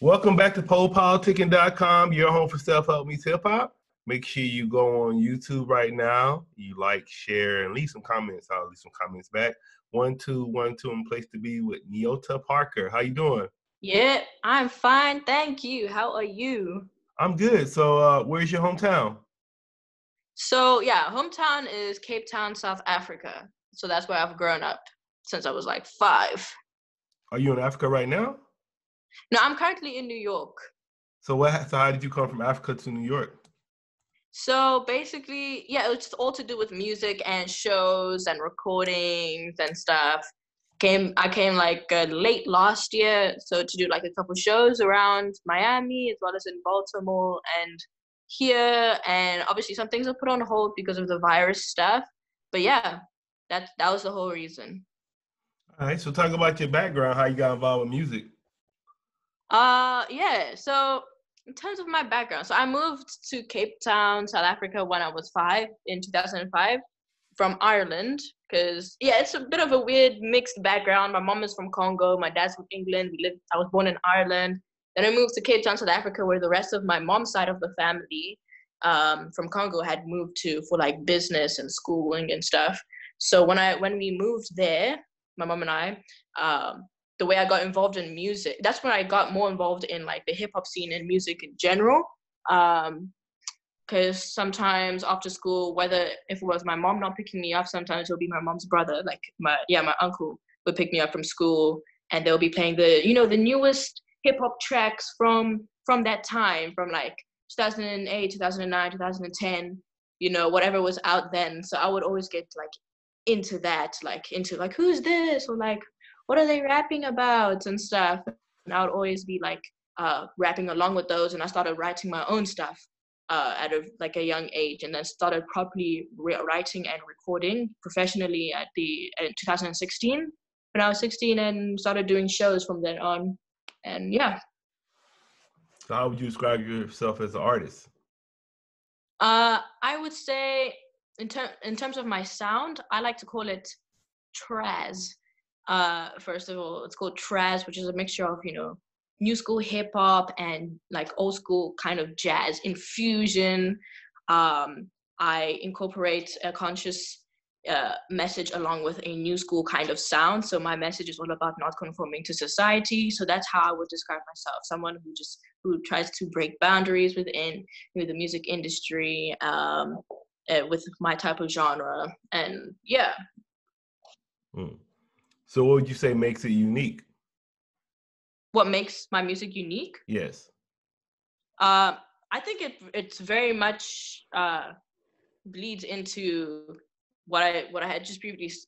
Welcome back to PoPolitickin.com, your home for self-help meets hip-hop. Make sure you go on YouTube right now. You like, share, and leave some comments. I'll leave some comments back. 1-2-1-2 and place to be with Nyota Parker. How you doing? Yeah, I'm fine. Thank you. How are you? I'm good. So where's your hometown? So yeah, hometown is Cape Town, South Africa. So that's where I've grown up since I was like 5. Are you in Africa right now? No, I'm currently in New York. So how did you come from Africa to New York? So basically, yeah, it's all to do with music and shows and recordings and stuff. I came like late last year, so to do like a couple shows around Miami as well as in Baltimore and here, and obviously some things are put on hold because of the virus stuff. But yeah, that was the whole reason. All right, so talk about your background, how you got involved with music. Yeah, so in terms of my background, so I moved to Cape Town, South Africa when I was 5 in 2005 from Ireland, because yeah, it's a bit of a weird mixed background. My mom is from Congo, my dad's from England. I was born in Ireland. Then I moved to Cape Town, South Africa, where the rest of my mom's side of the family from Congo had moved to for like business and schooling and stuff. So when we moved there, my mom and I, the way I got involved in music, that's when I got more involved in like the hip hop scene and music in general. Because sometimes after school, whether if it was my mom not picking me up, sometimes it'll be my mom's brother, like my uncle would pick me up from school, and they'll be playing the newest hip hop tracks from that time, from like 2008, 2009, 2010, whatever was out then. So I would always get like into that, like into like who's this, or like what are they rapping about and stuff. And I would always be like rapping along with those, and I started writing my own stuff at like a young age, and then started properly writing and recording professionally in 2016 when I was 16, and started doing shows from then on. And yeah. So how would you describe yourself as an artist? I would say in terms of my sound, I like to call it Trazz. First of all, it's called Trazz, which is a mixture of new school hip hop and like old school kind of jazz infusion. I incorporate a conscious message along with a new school kind of sound. So my message is all about not conforming to society. So that's how I would describe myself: someone who tries to break boundaries within the music industry with my type of genre. And yeah. So what would you say makes it unique? What makes my music unique? Yes. I think it's very much bleeds into what I had just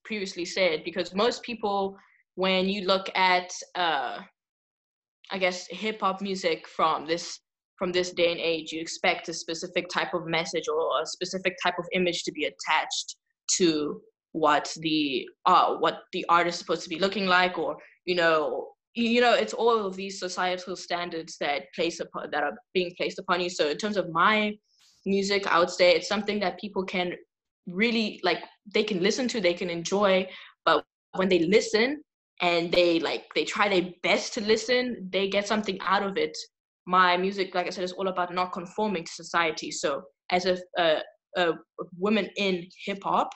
previously said, because most people, when you look at I guess hip hop music from this day and age, you expect a specific type of message or a specific type of image to be attached to what the artist is supposed to be looking like, or it's all of these societal standards that are being placed upon you. So in terms of my music, I would say it's something that people can really like, they can listen to, they can enjoy, but when they listen and they try their best to listen, they get something out of it. My music, like I said, is all about not conforming to society. So as a woman in hip hop,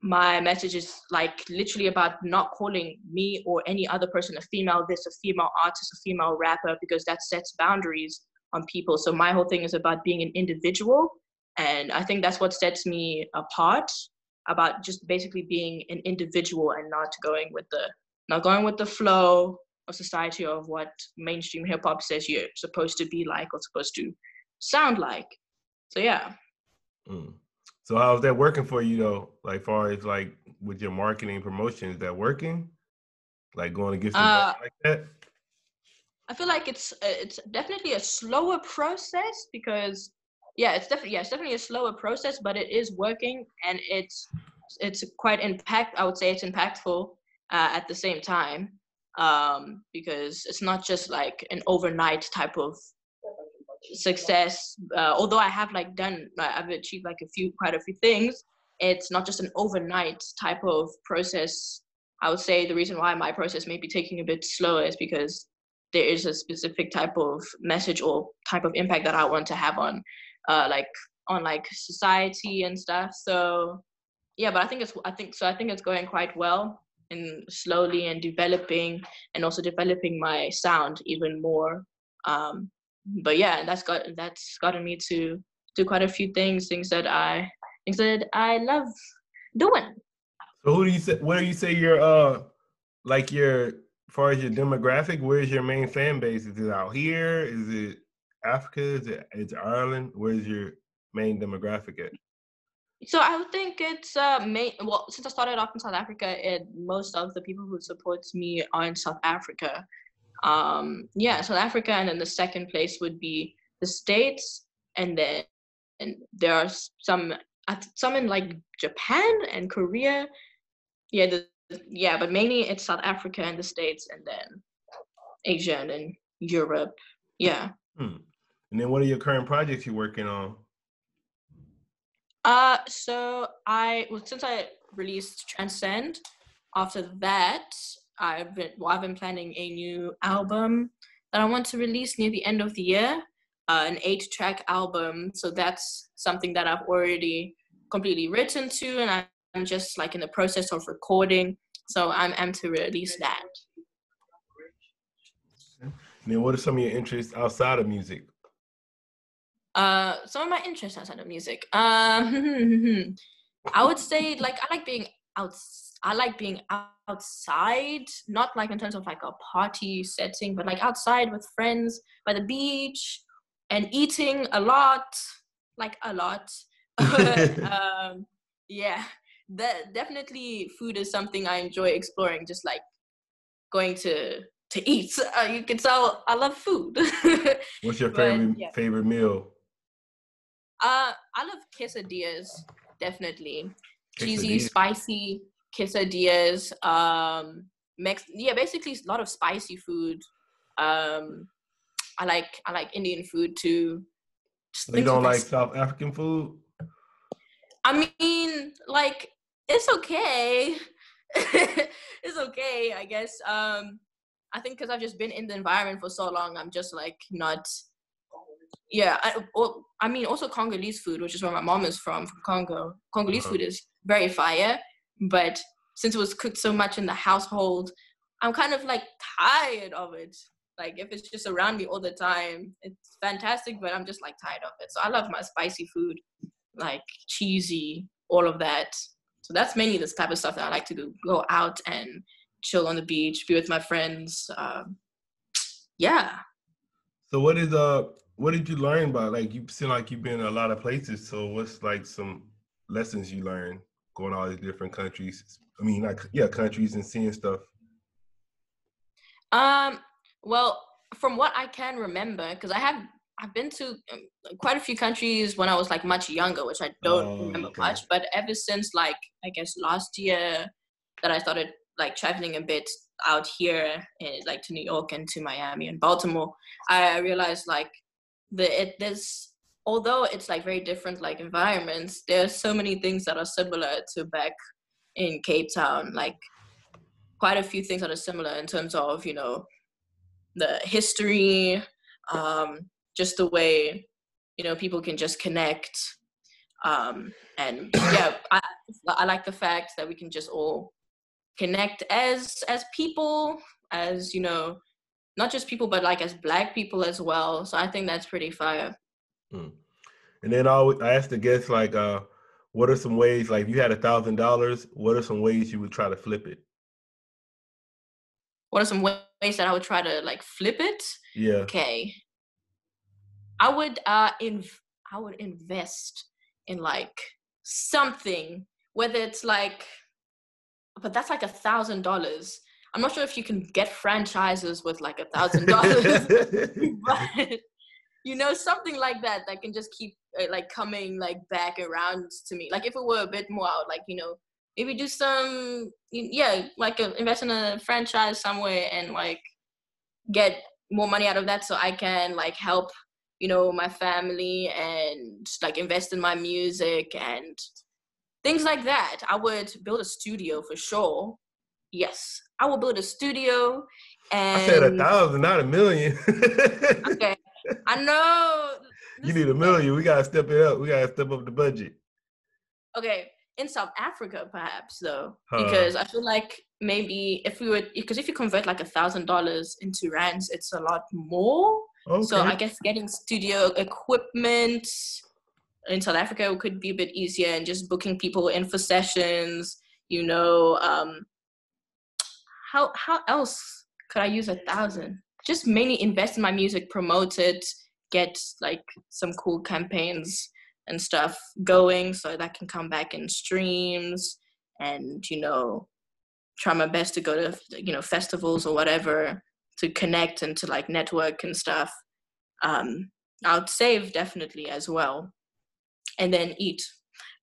my message is like literally about not calling me or any other person a female this, a female artist, a female rapper, because that sets boundaries on people. So my whole thing is about being an individual, and I think that's what sets me apart, about just basically being an individual and not going with the flow of society, of what mainstream hip hop says you're supposed to be like or supposed to sound like. So yeah. So how's that working for you though? Like far as like with your marketing and promotion, is that working? Like going against the like that? I feel like it's definitely a slower process, because it's definitely a slower process, but it is working, and it's quite I would say it's impactful at the same time, because it's not just like an overnight type of success. Although I have I've achieved like quite a few things, it's not just an overnight type of process. I would say the reason why my process may be taking a bit slower is because there is a specific type of message or type of impact that I want to have on society and stuff. So yeah, but I think it's going quite well, and slowly and developing, and also developing my sound even more. But yeah, that's gotten me to do quite a few things that I love doing. So who do you say? What do you say your like your, as far as your demographic? Where's your main fan base? Is it out here? Is it Africa? Is it Ireland? Where's your main demographic at? So I would think it's since I started off in South Africa, most of the people who support me are in South Africa. South Africa, and then the second place would be the States, and then there are some in like Japan and Korea. But mainly it's South Africa and the States, and then Asia, and then Europe. Yeah. And then what are your current projects you're working on? So since I released Transcend, after that, I've been planning a new album that I want to release near the end of the year, an 8-track album. So that's something that I've already completely written to, and I'm just like in the process of recording. So I'm to release that. And then what are some of your interests outside of music? Some of my interests outside of music. I would say like I like being outside, not like in terms of like a party setting, but like outside with friends by the beach and eating a lot. Yeah, definitely food is something I enjoy exploring, just like going to eat. You can tell I love food. What's your favorite meal? I love quesadillas, definitely. Cheesy, spicy quesadillas. Basically a lot of spicy food. I like Indian food too. You don't like South African food? I mean, like, it's okay. It's okay, I guess. I think because I've just been in the environment for so long, I'm just like not. Yeah, I mean, also Congolese food, which is where my mom is from Congo. Congolese food is very fire, but since it was cooked so much in the household, I'm kind of like tired of it. Like if it's just around me all the time, it's fantastic, but I'm just like tired of it. So I love my spicy food, like cheesy, all of that. So that's mainly this type of stuff that I like to do. Go out and chill on the beach, be with my friends. Yeah. So what did you learn about? Like you seem like you've been in a lot of places. So what's like some lessons you learned going to all these different countries? I mean, countries and seeing stuff. Well, from what I can remember, because I've been to quite a few countries when I was like much younger, which I don't remember much. But ever since like I guess last year that I started like traveling a bit out here, like to New York and to Miami and Baltimore, I realized like there's, although it's like very different like environments, there's so many things that are similar to back in Cape Town. Like quite a few things that are similar in terms of, you know, the history, just the way, you know, people can just connect. And yeah, I like the fact that we can just all connect as people, as, you know, not just people, but like as Black people as well. So I think that's pretty fire. And then I ask the guests, like, what are some ways, like if you had $1,000, what are some ways you would try to flip it? What are some ways that I would try to like flip it? Yeah. Okay. I would invest in like something, whether it's like, but that's like $1,000. I'm not sure if you can get franchises with like $1,000, but you know, something like that can just keep like coming like back around to me. Like if it were a bit more, I would like, you know, maybe do some, like invest in a franchise somewhere and like get more money out of that so I can like help, you know, my family and like invest in my music and things like that. I would build a studio for sure. Yes, I will build a studio I said And 1,000, not 1,000,000. okay, I know. You This need is the 1,000,000. thing. We gotta step it up. We gotta step up the budget. Okay, in South Africa, perhaps though, Huh. because I feel like maybe if we were, because if you convert like $1,000 into rands, it's a lot more. So Okay. I guess getting studio equipment in South Africa could be a bit easier, and just booking people in for sessions. You know, how else could I use 1,000? Just mainly invest in my music, promote it, get like some cool campaigns and stuff going so that can come back in streams, and try my best to go to festivals or whatever to connect and to like network and stuff. I would save definitely as well, and then eat.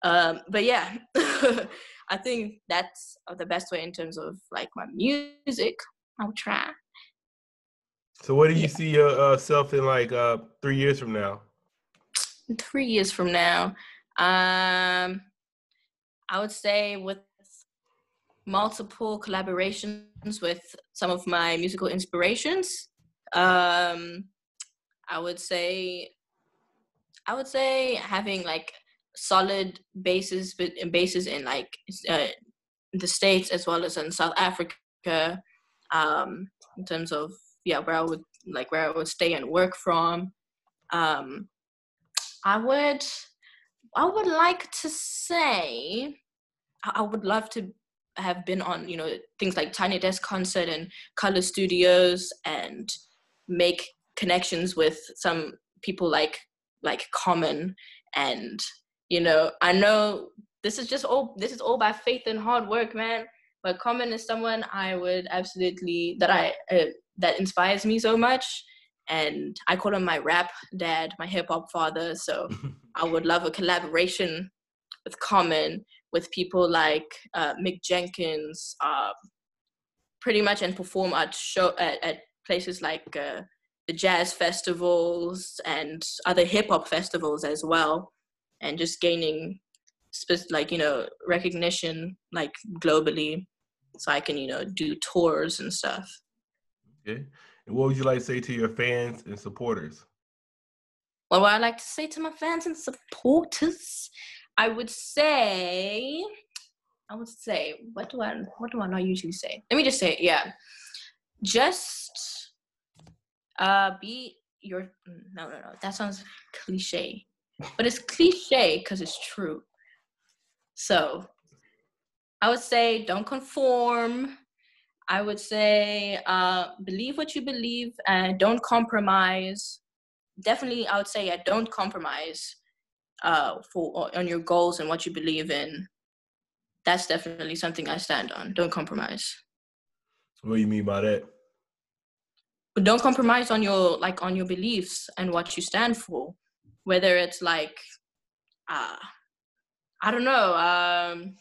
But yeah, I think that's the best way in terms of like my music. I'll try. So where do you Yeah, see yourself in like 3 years from now? 3 years from now, I would say with multiple collaborations with some of my musical inspirations. Um, I would say having like solid bases in like the States as well as in South Africa, in terms of where I would stay and work from. Um, I would like to say I would love to have been on things like Tiny Desk Concert and Color Studios, and make connections with some people like Common. And I know this is all by faith and hard work, man, but Common is someone I would absolutely that inspires me so much, and I call him my rap dad, my hip hop father. So I would love a collaboration with Common, with people like Mick Jenkins, pretty much, and perform at places like the jazz festivals and other hip hop festivals as well, and just gaining recognition like globally, so I can do tours and stuff. Okay. And what would you like to say to your fans and supporters? Well, what I like to say to my fans and supporters, I would say, what do I not usually say? Let me just say, yeah, just be your, no, that sounds cliche, but it's cliche because it's true. So I would say don't conform. I would say believe what you believe and don't compromise. Definitely, I would say, yeah, don't compromise on your goals and what you believe in. That's definitely something I stand on. Don't compromise. What do you mean by that? But don't compromise on your beliefs and what you stand for. Whether it's like, I don't know,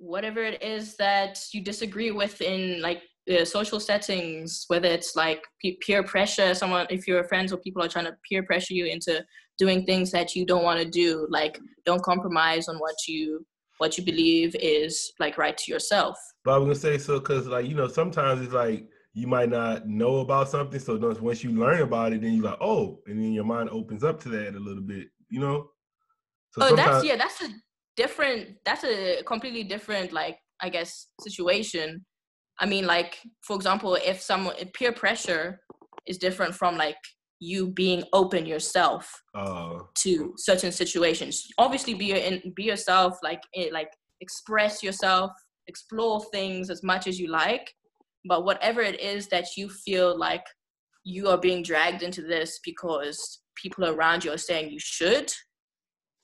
whatever it is that you disagree with in like social settings, whether it's like peer pressure, if your friends or people are trying to peer pressure you into doing things that you don't want to do, like don't compromise on what you believe is like right to yourself. But I was gonna say, so because like sometimes it's like you might not know about something, so once you learn about it, then you're like, oh, and then your mind opens up to that a little bit, So Oh, sometimes that's a completely different, like, I guess, situation. I mean, like, for example, if peer pressure is different from like you being open yourself to certain situations. Obviously, be yourself, like express yourself, explore things as much as you like. But whatever it is that you feel like you are being dragged into this because people around you are saying you should,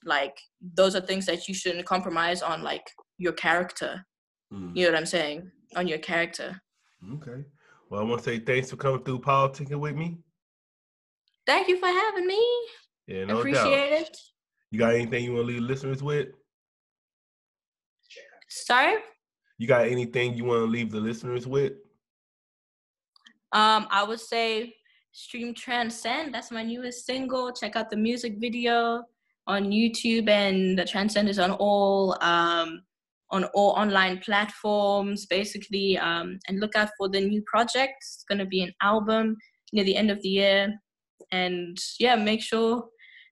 like, those are things that you shouldn't compromise on, like your character. You know what I'm saying? On your character. Okay. Well, I want to say thanks for coming through Politickin with me. Thank you for having me. Yeah, no Appreciate doubt. it. You got anything you want to leave listeners with? Sorry? You got anything you want to leave the listeners with? I would say stream Transcend. That's my newest single. Check out the music video on YouTube, and the Transcend is on all on all online platforms, basically. And look out for the new project. It's going to be an album near the end of the year. And yeah, make sure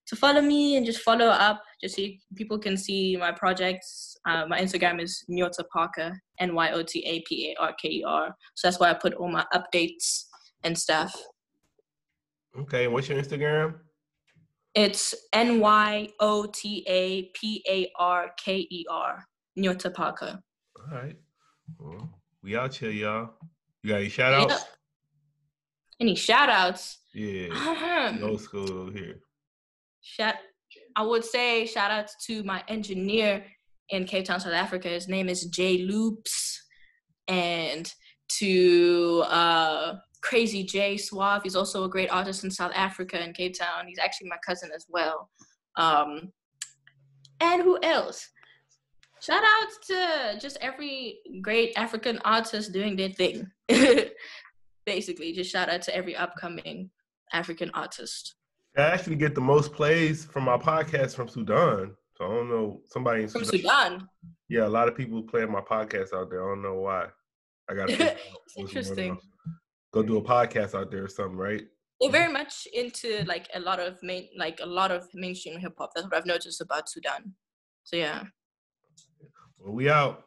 to follow me and just follow up, just so people can see my projects. My Instagram is Nyota Parker, NYOTAPARKER. So that's why I put all my updates and stuff. Okay, what's your Instagram? It's NYOTAPARKER, Nyota Parker. All right. Well, we out here, y'all. You got any shout outs? Yep. Any shout outs? Yeah. Old school here. I would say shout outs to my engineer in Cape Town, South Africa. His name is Jay Loops. And to Crazy J Suave. He's also a great artist in South Africa and Cape Town. He's actually my cousin as well. And who else? Shout out to just every great African artist doing their thing. Basically, just shout out to every upcoming African artist. I actually get the most plays from my podcast from Sudan. So I don't know, somebody in From Sudan? Yeah, a lot of people playing my podcast out there. I don't know why. I got to It's interesting. Go do a podcast out there or something, right? They're very much into like a lot of mainstream hip hop. That's what I've noticed about Sudan. So yeah. Well, we out.